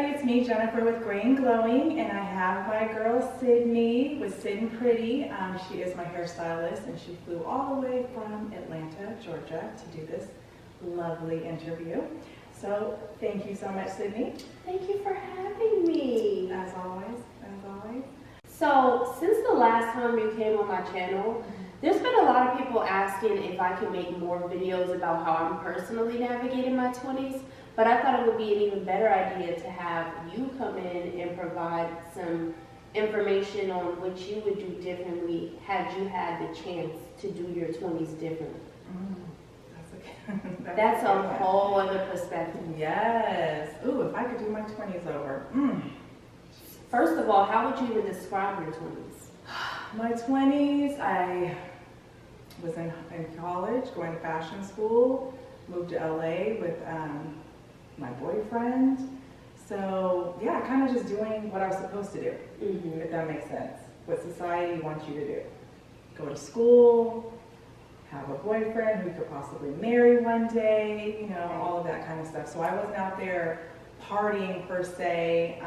everybody, it's me, Jennifer with Gray and Glowing, and I have my girl Sydney with Sid and Pretty. She is my hairstylist, and she flew all the way from Atlanta, Georgia to do this lovely interview. So thank you so much, Sydney. Thank you for having me. As always, as always. So since the last time you came on my channel, there's been a lot of people asking if I can make more videos about how I'm personally navigating my 20s. But I thought it would be an even better idea to have you come in and provide some information on what you would do differently had you had the chance to do your 20s differently. That's a whole other perspective. Yes. Ooh, if I could do my 20s over. First of all, how would you even describe your 20s? My 20s, I was in college, going to fashion school, moved to LA with my boyfriend. So yeah, kind of just doing what I was supposed to do, if that makes sense. What society wants you to do. Go to school, have a boyfriend who you could possibly marry one day, you know, all of that kind of stuff. So I wasn't out there partying per se.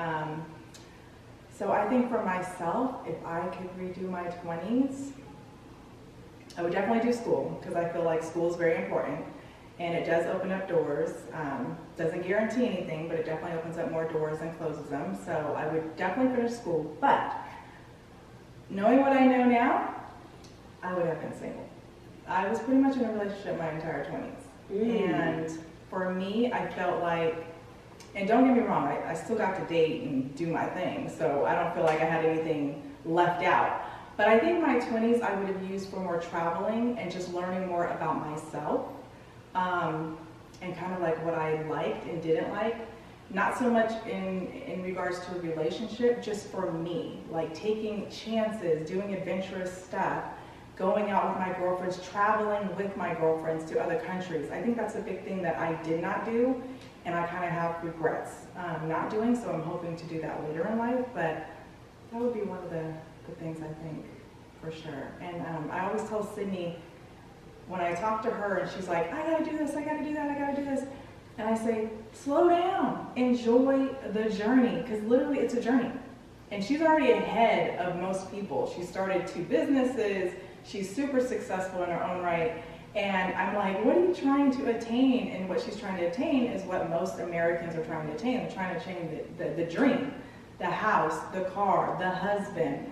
So I think for myself, if I could redo my 20s, I would definitely do school, because I feel like school is very important. And it does open up doors. Doesn't guarantee anything, but it definitely opens up more doors and closes them. So I would definitely finish school. But knowing what I know now, I would have been single. I was pretty much in a relationship my entire 20s. And for me, I felt like, and don't get me wrong, I still got to date and do my thing. So I don't feel like I had anything left out. But I think my 20s I would have used for more traveling and just learning more about myself. And kind of like what I liked and didn't like. Not so much in regards to a relationship, just for me. Like taking chances, doing adventurous stuff, going out with my girlfriends, traveling with my girlfriends to other countries. I think that's a big thing that I did not do, and I kind of have regrets not doing, so I'm hoping to do that later in life, but that would be one of the things I think, for sure. And I always tell Sydney, when I talk to her and she's like, I gotta do this, I gotta do that, I gotta do this. And I say, slow down, enjoy the journey, because literally it's a journey. And she's already ahead of most people. She started 2 businesses, she's super successful in her own right. And I'm like, what are you trying to attain? And what she's trying to attain is what most Americans are trying to attain. They're trying to attain the dream, the house, the car, the husband.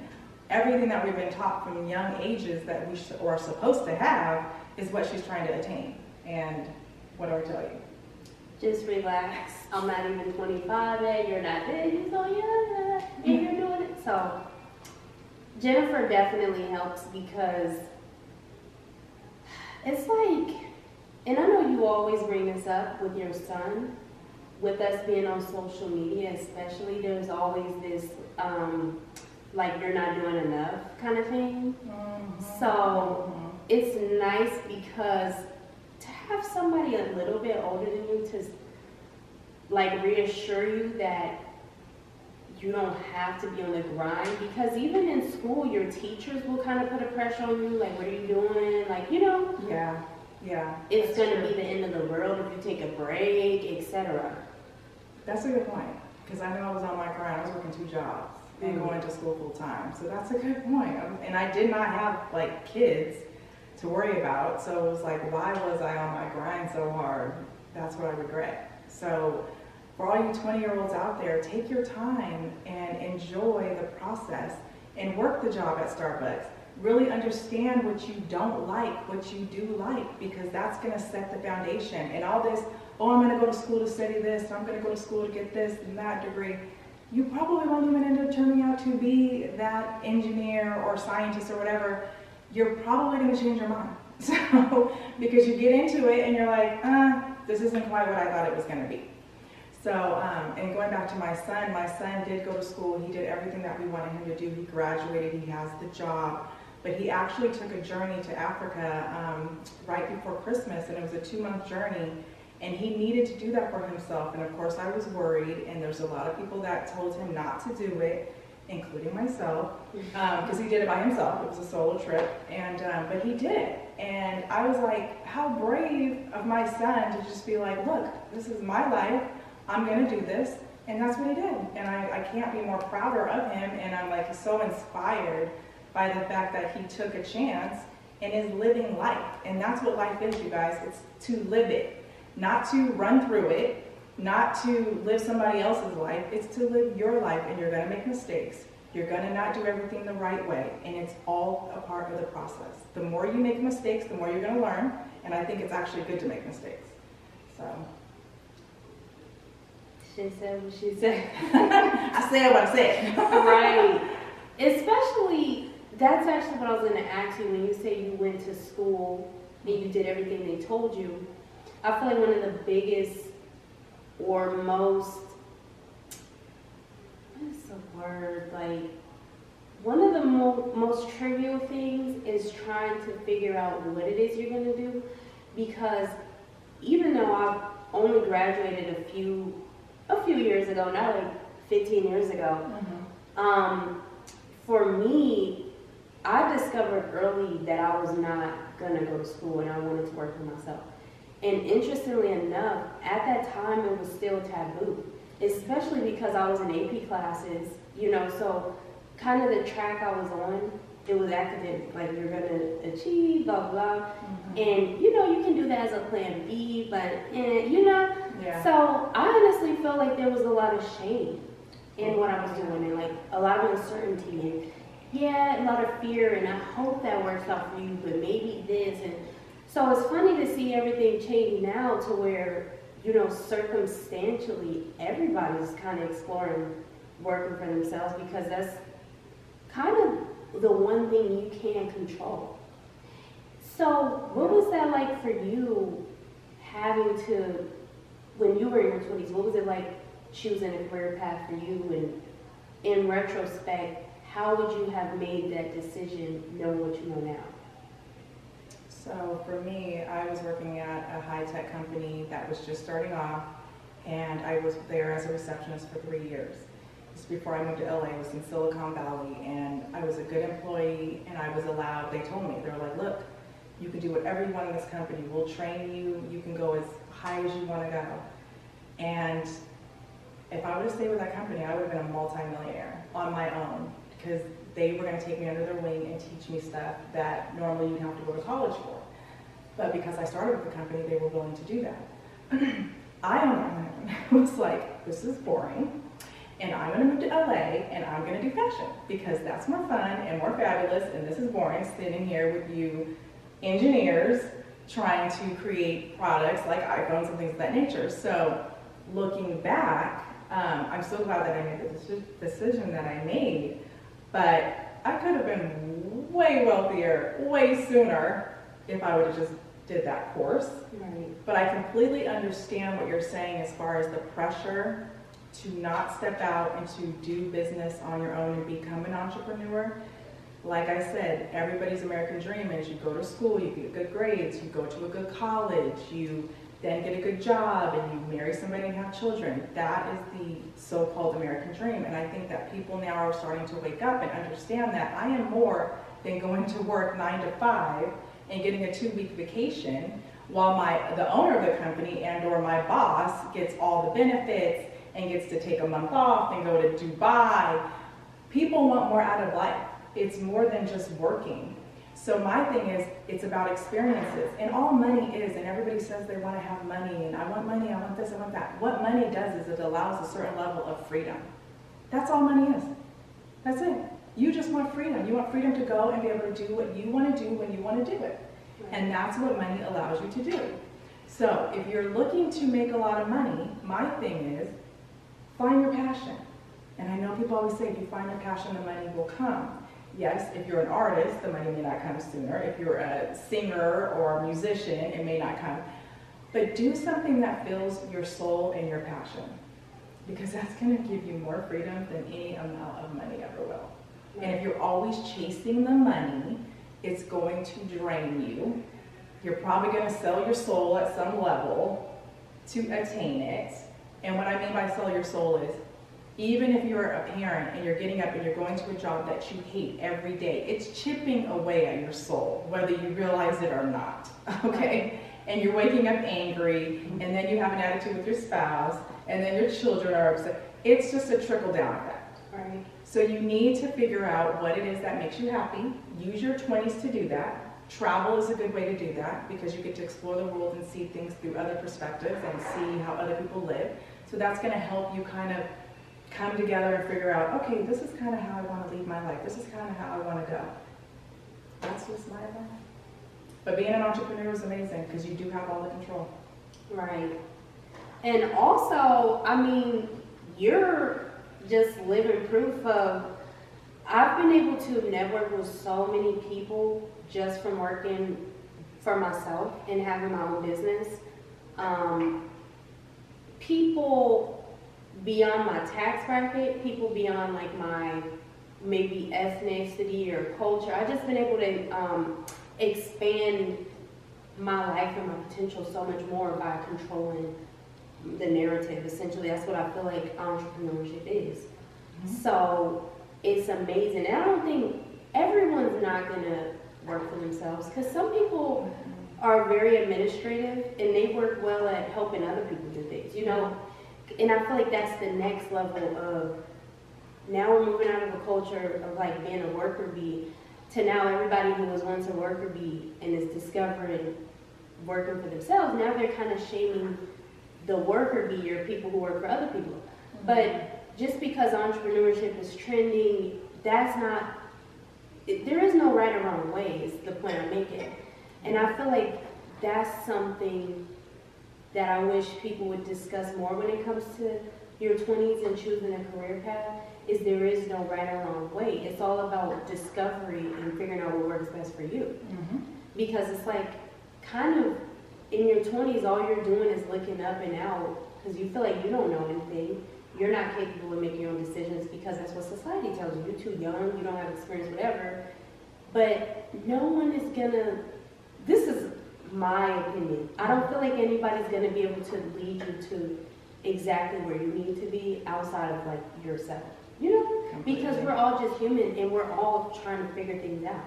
Everything that we've been taught from young ages that we are supposed to have is what she's trying to attain. And what do I tell you? Just relax. I'm not even 25 yet. You're not there. You're so young. And you're doing it. So Jennifer definitely helps, because it's like, and I know you always bring this up with your son, with us being on social media especially, there's always this like you're not doing enough kind of thing. So it's nice because to have somebody a little bit older than you to like reassure you that you don't have to be on the grind, because even in school your teachers will kind of put a pressure on you, like, what are you doing, like, you know, it's going to be the end of the world if you take a break, etc. That's a good point, because I know I was on my grind. I was working 2 jobs and going to school full time, so that's a good point. And I did not have like kids to worry about, so it was like, why was I on my grind so hard? That's what I regret. So for all you 20-year-olds out there, take your time and enjoy the process and work the job at Starbucks. Really understand what you don't like, what you do like, because that's going to set the foundation. And all this, oh, I'm going to go to school to study this, I'm going to go to school to get this and that degree, you probably won't even end up turning out to be that engineer or scientist or whatever. You're probably going to change your mind. So, because you get into it and you're like, this isn't quite what I thought it was going to be. So, and going back to my son did go to school. He did everything that we wanted him to do. He graduated, he has the job, but he actually took a journey to Africa right before Christmas, and it was a 2-month journey, and he needed to do that for himself. And of course I was worried, and there's a lot of people that told him not to do it, including myself, because he did it by himself. It was a solo trip, and but he did it. And I was like, how brave of my son to just be like, look, this is my life. I'm going to do this. And that's what he did. And I can't be more prouder of him. And I'm like so inspired by the fact that he took a chance and is living life. And that's what life is, you guys. It's to live it, not to run through it, not to live somebody else's life. It's to live your life, and you're going to make mistakes. You're going to not do everything the right way, and it's all a part of the process. The more you make mistakes, the more you're going to learn, and I think it's actually good to make mistakes. So. She said what she said. I said what I said. Right. Especially, that's actually what I was going to ask you when you say you went to school and you did everything they told you. I feel like one of the biggest or most, what is the word, like, one of the most trivial things is trying to figure out what it is you're going to do, because even though I've only graduated a few years ago, not like 15 years ago, for me, I discovered early that I was not going to go to school and I wanted to work for myself. And interestingly enough, at that time it was still taboo, especially because I was in AP classes, you know, so kind of the track I was on, it was academic, like you're going to achieve, blah, blah. And, you know, you can do that as a plan B, but, you know. Yeah. So I honestly felt like there was a lot of shame in what I was doing, and like a lot of uncertainty, and yeah, a lot of fear, and I hope that works out for you, but maybe this. And so it's funny to see everything change now to where, you know, circumstantially everybody's kind of exploring working for themselves, because that's kind of the one thing you can control. So what was that like for you, having to, when you were in your 20s, what was it like choosing a career path for you? And in retrospect, how would you have made that decision knowing what you know now? So for me, I was working at a high-tech company that was just starting off, and I was there as a receptionist for 3 years. This before I moved to LA. I was in Silicon Valley, and I was a good employee, and I was allowed, they told me, they were like, look, you can do whatever you want in this company. We'll train you. You can go as high as you want to go. And if I would have stayed with that company, I would have been a multi-millionaire on my own, because they were going to take me under their wing and teach me stuff that normally you'd have to go to college for. But because I started with the company, they were willing to do that. I, on my own, was like, this is boring, and I'm going to move to LA, and I'm going to do fashion, because that's more fun and more fabulous, and this is boring, sitting here with you engineers trying to create products like iPhones and things of that nature. So looking back, I'm so glad that I made the decision that I made, but I could have been way wealthier, way sooner if I would have just did that course. Right. But I completely understand what you're saying as far as the pressure to not step out and to do business on your own and become an entrepreneur. Like I said, everybody's American dream is you go to school, you get good grades, you go to a good college, you then get a good job, and you marry somebody and have children. That is the so-called American dream. And I think that people now are starting to wake up and understand that I am more than going to work 9 to 5 and getting a 2-week vacation while the owner of the company and or my boss gets all the benefits and gets to take a month off and go to Dubai. People want more out of life. It's more than just working. So my thing is, it's about experiences, and all money is, and everybody says they want to have money, and I want money, I want this, I want that. What money does is it allows a certain level of freedom. That's all money is. That's it. You just want freedom. You want freedom to go and be able to do what you want to do when you want to do it. And that's what money allows you to do. So if you're looking to make a lot of money, my thing is, find your passion. And I know people always say, if you find your passion, the money will come. Yes, if you're an artist, the money may not come sooner. If you're a singer or a musician, it may not come. But do something that fills your soul and your passion, because that's going to give you more freedom than any amount of money ever will. And if you're always chasing the money, it's going to drain you. You're probably going to sell your soul at some level to attain it. And what I mean by sell your soul is, even if you're a parent and you're getting up and you're going to a job that you hate every day, it's chipping away at your soul, whether you realize it or not, okay? and you're waking up angry, and then you have an attitude with your spouse, and then your children are upset. It's just a trickle-down effect. Right. So you need to figure out what it is that makes you happy. Use your 20s to do that. Travel is a good way to do that because you get to explore the world and see things through other perspectives and see how other people live. So that's going to help you kind of come together and figure out, okay, this is kind of how I want to lead my life. This is kind of how I want to go. That's just my advice. But being an entrepreneur is amazing because you do have all the control. Right. And also, I mean, you're just living proof of, I've been able to network with so many people just from working for myself and having my own business. People beyond my tax bracket, people beyond like my maybe ethnicity or culture. I've just been able to expand my life and my potential so much more by controlling the narrative. Essentially, that's what I feel like entrepreneurship is. Mm-hmm. So it's amazing. And I don't think everyone's not gonna work for themselves because some people are very administrative and they work well at helping other people do things, you know? And I feel like that's the next level of, now we're moving out of a culture of like being a worker bee to now everybody who was once a worker bee and is discovering working for themselves, now they're kind of shaming the worker bee or people who work for other people. Mm-hmm. But just because entrepreneurship is trending, that's not, there is no right or wrong way is the point I'm making. And I feel like that's something that I wish people would discuss more when it comes to your 20s and choosing a career path, is there is no right or wrong way. It's all about discovery and figuring out what works best for you. Mm-hmm. Because it's like, kind of, in your 20s, all you're doing is looking up and out because you feel like you don't know anything. You're not capable of making your own decisions because that's what society tells you. You're too young, you don't have experience, whatever. But no one is gonna, this is my opinion. I don't feel like anybody's gonna be able to lead you to exactly where you need to be outside of like yourself. You know? Completely. Because we're all just human and we're all trying to figure things out.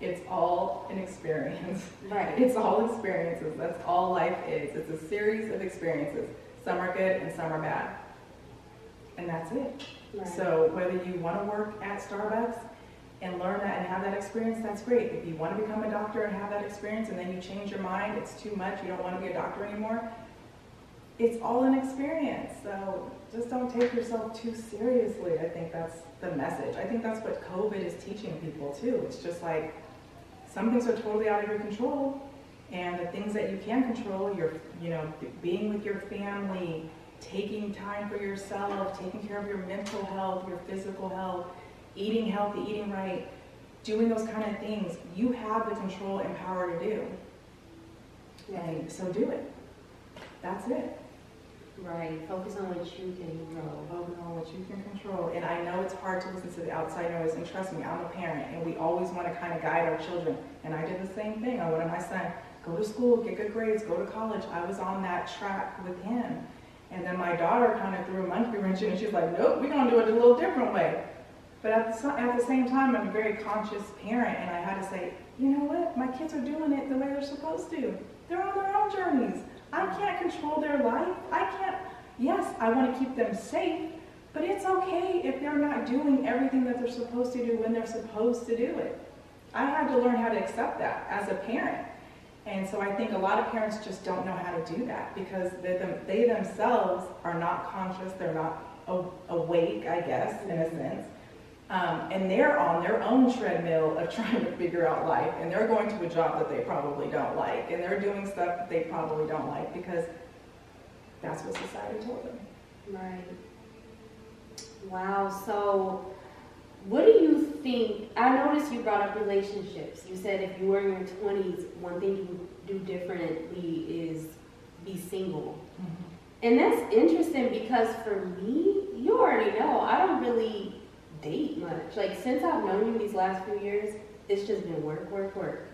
It's all an experience. Right. It's all experiences. That's all life is. It's a series of experiences. Some are good and some are bad. And that's it. Right. So whether you want to work at Starbucks and learn that and have that experience, that's great. If you want to become a doctor and have that experience and then you change your mind, it's too much, you don't want to be a doctor anymore, it's all an experience. So just don't take yourself too seriously. I think that's the message. I think that's what COVID is teaching people too. It's just like some things are totally out of your control, and the things that you can control, being with your family, taking time for yourself, taking care of your mental health, your physical health, eating healthy, eating right, doing those kind of things, you have the control and power to do. And so do it. That's it. Right. Focus on what you can control. Focus on what you can control. And I know it's hard to listen to the outside noise, and trust me, I'm a parent, and we always want to kind of guide our children. And I did the same thing. I wanted my son, go to school, get good grades, go to college. I was on that track with him. And then my daughter kind of threw a monkey wrench in, and she's like, nope, we're going to do it a little different way. But at the same time, I'm a very conscious parent, and I had to say, you know what? My kids are doing it the way they're supposed to. They're on their own journeys. I can't control their life. Yes, I want to keep them safe, but it's okay if they're not doing everything that they're supposed to do when they're supposed to do it. I had to learn how to accept that as a parent. And so I think a lot of parents just don't know how to do that because they themselves are not conscious, they're not awake, I guess, in a sense. And they're on their own treadmill of trying to figure out life, and they're going to a job that they probably don't like, and they're doing stuff that they probably don't like because that's what society told them. Right. Wow. So what do you think? I noticed you brought up relationships. You said if you were in your 20s, one thing you would do differently is be single. Mm-hmm. And that's interesting because for me, you already know, I don't really date much. Like since I've known you these last few years, it's just been work.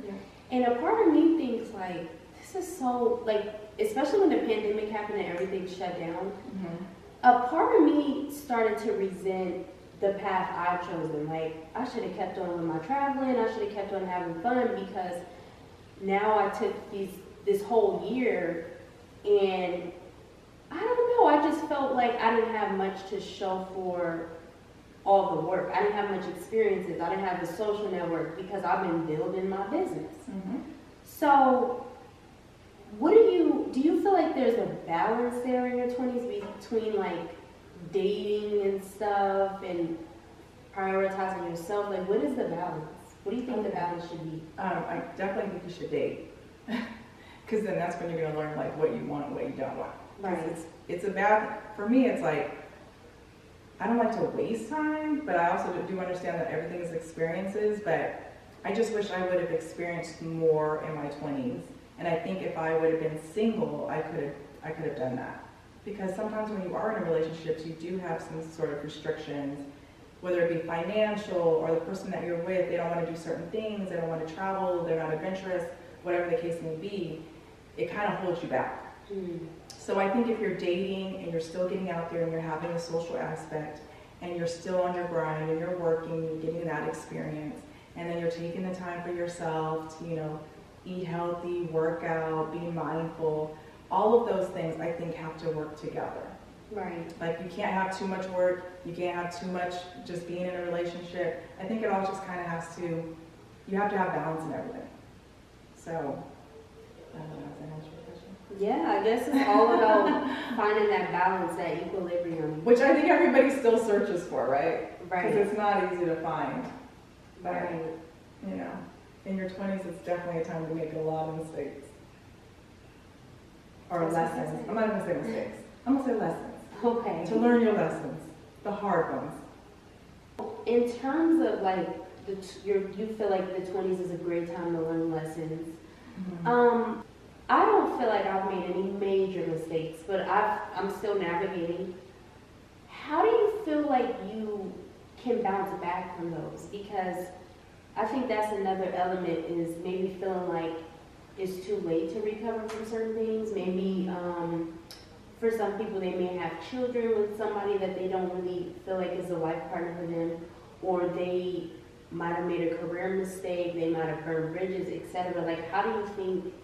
Yeah. And a part of me thinks like, this is so, like, especially when the pandemic happened and everything shut down, mm-hmm. a part of me started to resent the path I've chosen. Like, I should have kept on with my traveling, I should have kept on having fun because now I took this whole year, and I don't know, I just felt like I didn't have much to show for all the work. I didn't have much experiences. I didn't have the social network because I've been building my business. Mm-hmm. So do you feel like there's a balance there in your 20s between like dating and stuff and prioritizing yourself? Like, what is the balance? What do you think the balance should be? I definitely think you should date. Because then that's when you're going to learn like what you want and what you don't want. Right. It's about, for me, it's like, I don't like to waste time, but I also do understand that everything is experiences, but I just wish I would have experienced more in my 20s. And I think if I would have been single, I could have done that. Because sometimes when you are in relationships, you do have some sort of restrictions, whether it be financial or the person that you're with, they don't want to do certain things, they don't want to travel, they're not adventurous, whatever the case may be, it kind of holds you back. So I think if you're dating and you're still getting out there and you're having a social aspect and you're still on your grind and you're working, you're getting that experience, and then you're taking the time for yourself to, eat healthy, work out, be mindful, all of those things I think have to work together. Right. Like you can't have too much work, you can't have too much just being in a relationship. I think it all just kind of has to, you have to have balance in everything. So, I don't know, does that answer your question? Yeah, I guess it's all about finding that balance, that equilibrium. Which I think everybody still searches for, right? Right. Because it's not easy to find. But, Right. In your 20s, it's definitely a time to make a lot of mistakes. Or That's what I lessons. said. I'm not going to say mistakes. I'm going to say lessons. Okay. To learn your lessons. The hard ones. In terms of like, you feel like the 20s is a great time to learn lessons. Mm-hmm. I don't feel like I've made any major mistakes, but I'm still navigating. How do you feel like you can bounce back from those? Because I think that's another element, is maybe feeling like it's too late to recover from certain things. Maybe for some people, they may have children with somebody that they don't really feel like is a life partner for them, or they might have made a career mistake, they might have burned bridges, etc. Like, how do you think,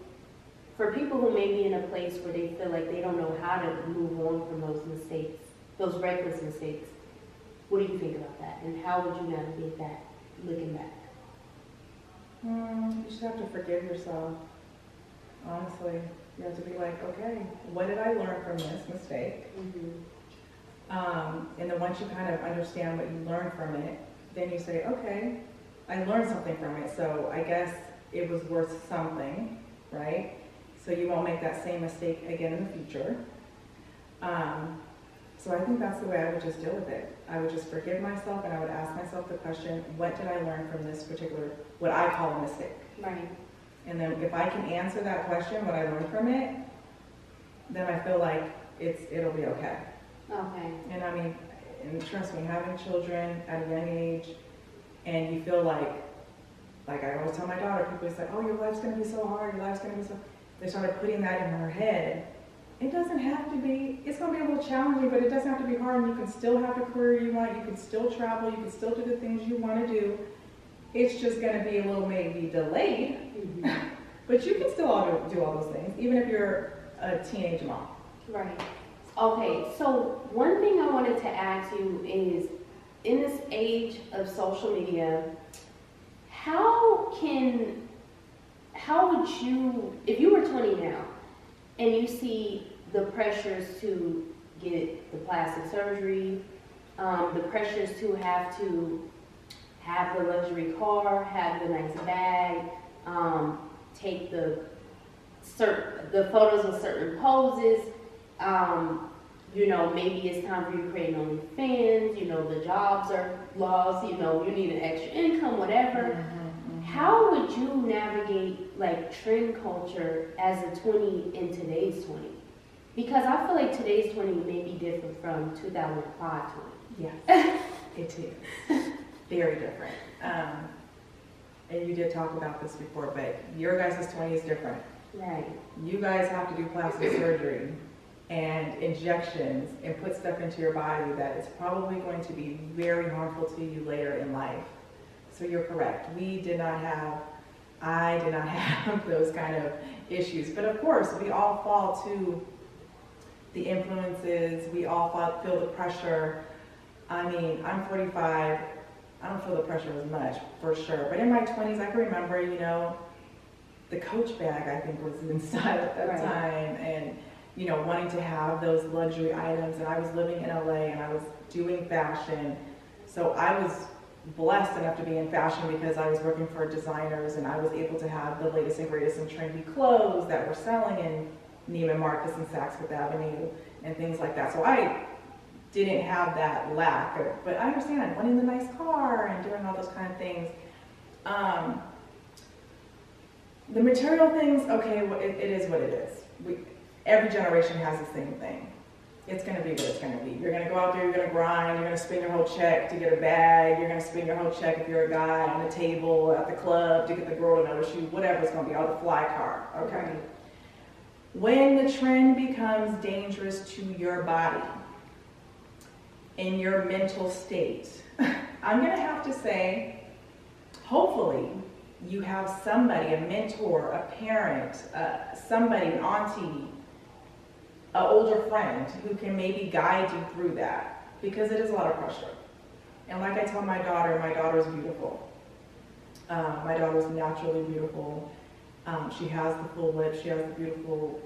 for people who may be in a place where they feel like they don't know how to move on from those mistakes, those reckless mistakes, what do you think about that? And how would you navigate that, looking back? You just have to forgive yourself. Honestly, you have to be like, okay, what did I learn from this mistake? And then once you kind of understand what you learned from it, then you say, okay, I learned something from it, so I guess it was worth something, right? So you won't make that same mistake again in the future. So I think that's the way I would just deal with it. I would just forgive myself, and I would ask myself the question, what did I learn from this particular, what I call a mistake? Right. And then if I can answer that question, what I learned from it, then I feel like it'll be okay. Okay. And I mean, and trust me, having children at a young age, and you feel like I always tell my daughter, people say, oh, your life's gonna be so hard, your life's gonna be so, they started putting that in her head. It doesn't have to be, it's gonna be a little challenging, but it doesn't have to be hard, and you can still have the career you want, you can still travel, you can still do the things you wanna do. It's just gonna be a little maybe delayed, but you can still do all those things, even if you're a teenage mom. Right. Okay, so one thing I wanted to ask you is, in this age of social media, how would you, if you were 20 now, and you see the pressures to get the plastic surgery, the pressures to have the luxury car, have the nice bag, take the photos of certain poses, maybe it's time for you to create an OnlyFans, the jobs are lost, you need an extra income, whatever. How would you navigate like trend culture as a 20 in today's 20? Because I feel like today's 20 may be different from 2005 20. Yes, it is. Very different. And you did talk about this before, but your guys' 20 is different. Right. You guys have to do plastic surgery and injections and put stuff into your body that is probably going to be very harmful to you later in life. So you're correct. We did not have I did not have those kind of issues. But of course, we all fall to the influences, we all feel the pressure. I mean, I'm 45, I don't feel the pressure as much, for sure. But in my 20s, I can remember, you know, the Coach bag, I think, was in style at that time, and, you know, wanting to have those luxury items. And I was living in LA, and I was doing fashion. So I was blessed enough to be in fashion because I was working for designers, and I was able to have the latest and greatest and trendy clothes that were selling in Neiman Marcus and Saks Fifth Avenue and things like that. So I didn't have that lack, but I understand wanting the nice car and doing all those kind of things. The material things, okay, well, it is what it is. Every generation has the same thing. It's going to be what it's going to be. You're going to go out there, you're going to grind, you're going to spend your whole check to get a bag, you're going to spend your whole check if you're a guy on the table at the club to get the girl another shoe, whatever it's going to be, or the fly car, okay? When the trend becomes dangerous to your body, in your mental state, I'm going to have to say, hopefully, you have somebody, a mentor, a parent, somebody, an auntie, an older friend who can maybe guide you through that, because it is a lot of pressure. And like I tell my daughter is beautiful. My daughter is naturally beautiful. She has the full lips. She has the beautiful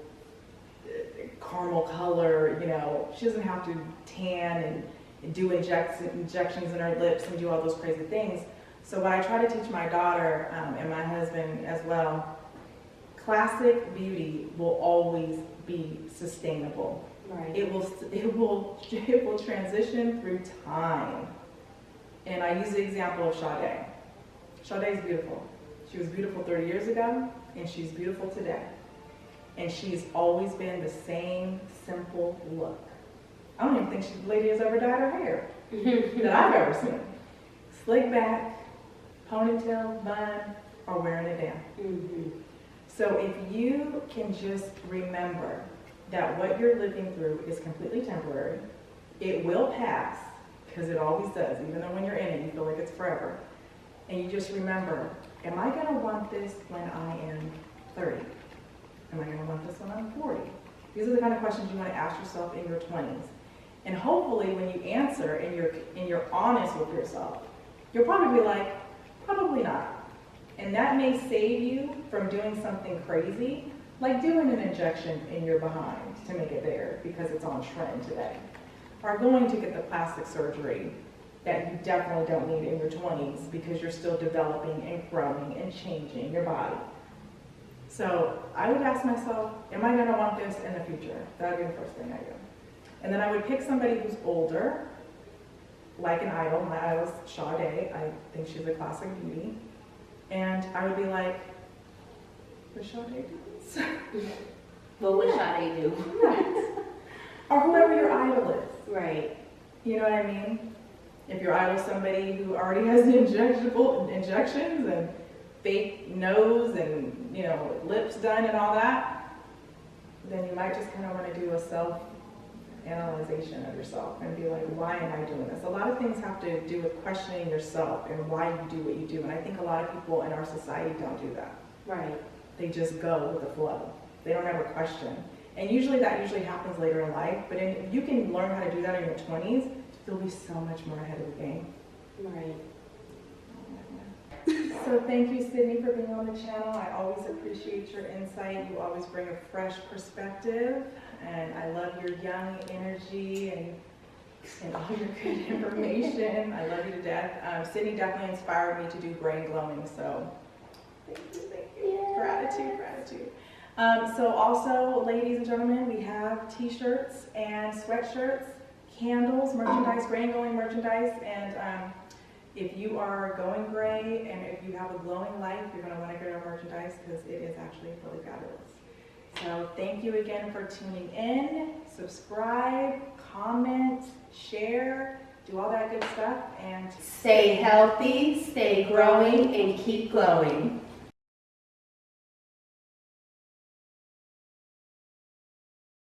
caramel color. You know, she doesn't have to tan and do injections in her lips and do all those crazy things. So what I try to teach my daughter and my husband as well, classic beauty will always be sustainable. Right. It will transition through time. And I use the example of Sade. Sade is beautiful. She was beautiful 30 years ago, and she's beautiful today. And she's always been the same simple look. I don't even think the lady has ever dyed her hair that I've ever seen. Slick back, ponytail, bun, or wearing it down. Mm-hmm. So if you can just remember that what you're living through is completely temporary, it will pass, because it always does, even though when you're in it, you feel like it's forever. And you just remember, am I going to want this when I am 30? Am I going to want this when I'm 40? These are the kind of questions you want to ask yourself in your 20s. And hopefully when you answer and you're honest with yourself, you'll probably be like, probably not. And that may save you from doing something crazy, like doing an injection in your behind to make it there because it's on trend today. Or going to get the plastic surgery that you definitely don't need in your 20s because you're still developing and growing and changing your body. So I would ask myself, am I going to want this in the future? That would be the first thing I do. And then I would pick somebody who's older, like an idol. My idol is Sade. I think she's a classic beauty. And I would be like, would Sade do this? What would Sade do? Right. Or whoever your idol is. Right. You know what I mean? If your idol is somebody who already has the injections and fake nose and, you know, lips done and all that, then you might just kind of want to do a self-analyzation of yourself and be like, why am I doing this? A lot of things have to do with questioning yourself and why you do what you do. And I think a lot of people in our society don't do that. Right. They just go with the flow. They don't ever question. And that usually happens later in life. But if you can learn how to do that in your 20s, you'll be so much more ahead of the game. Right. So thank you, Sydney, for being on the channel. I always appreciate your insight. You always bring a fresh perspective. And I love your young energy and all your good information. I love you to death. Sydney definitely inspired me to do gray and glowing. So thank you. Yeah. Gratitude. So also, ladies and gentlemen, we have t-shirts and sweatshirts, candles, merchandise, gray and glowing merchandise. And if you are going gray and if you have a glowing life, you're going to want to get our merchandise because it is actually really fabulous. So thank you again for tuning in. Subscribe, comment, share, do all that good stuff, and Stay healthy, stay growing, and keep glowing.